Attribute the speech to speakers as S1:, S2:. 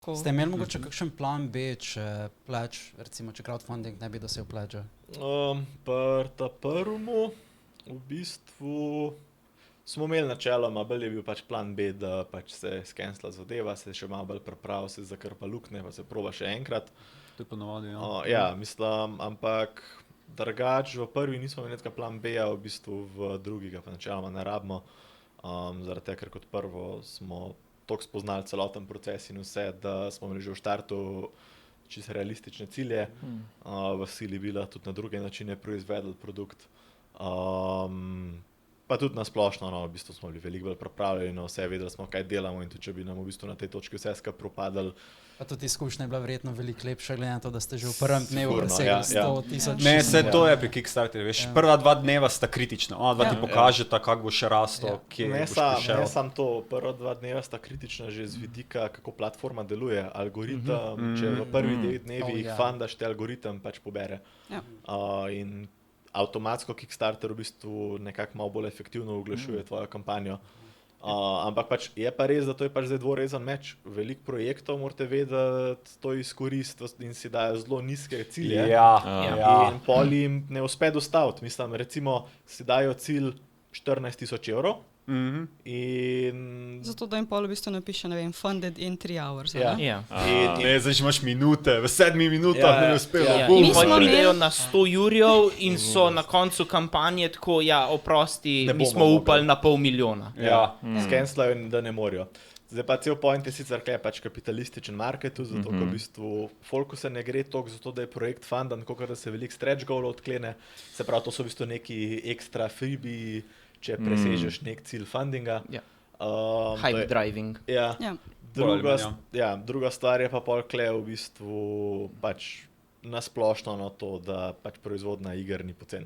S1: Ste imeli mogoče kakšen plan B, če recimo, če crowdfunding ne bi dosegel pledža?
S2: Ta prvemu v bistvu smo imeli načeloma, bolj je bil pač plan B, da pač se scancela zadeva, se še malo bolj pripravi, se zakrpa luknje, pa se proba še enkrat.
S3: To je ponovadi, ja.
S2: Ja, mislim, ampak drugače v prvi nismo imeli nekaj plan B-ja, v bistvu v drugi ga pa načeloma ne rabimo. Zaradi tega, ker kot prvo smo toliko spoznali celoten proces in vse, da smo imeli že v štartu čisto realistične cilje. V sili bila tudi na druge načine proizvedli produkt. Pa tudi na splošno, no, v bistvu smo bili veliko bolj pripravljeni na vse, vedeli smo, kaj delamo in tudi če bi nam v bistvu na tej točki vse skupaj propadali.
S1: Pa tudi izkušnja je bila verjetno veliko lepša, glede na to, da ste že v prvem dnevu
S2: Sigurno,
S1: presegli
S2: ja,
S1: 100,000.
S3: Ne, vse to je pri Kickstarterju, veš, prva 2 dneva sta kritična, ona dva ti pokažeta, kako boš rastel, kje boš prišel.
S2: Ne samo to, prva 2 dneva sta kritična že z vidika, kako platforma deluje, algoritem, če v prvih 9 dnevih fundaš, te algoritem pač pobere. In avtomatsko Kickstarter v bistvu nekako malo bolj efektivno oglašuje tvojo kampanjo. Ampak pač je pa res, da to je pač zdaj dvorezen meč. Veliko projektov morate vedeti, to izkoristiti in si dajo zelo nizke cilje. In pol jim ne uspe dostaviti. Mislim, recimo si dajo cilj 14,000 evrov.
S4: Zato, da jim pol v bistvu napiše, ne vem, funded in 3 hours.
S3: Ne, zdaj imaš minute, v 7 minutah ne uspelo.
S5: In pa grejo na 100 jurjev in so na koncu kampanje tako, oprosti, mi smo upali na $500,000.
S2: Scancelajo in da ne morajo. Zdaj pa cel point je sicer kaj pač kapitalističen marketu, zato ko v bistvu folku se ne gre toliko zato, da je projekt fundan, kot da se veliko stretch goalov odklene. Se pravi, to so v bistvu neki ekstra freebie, če presežeš nek cilj fundinga.
S5: Hype driving.
S2: Druga stvar je pa pol kle v bistvu pač nasplošno na to, da pač proizvodna iger ni poceni.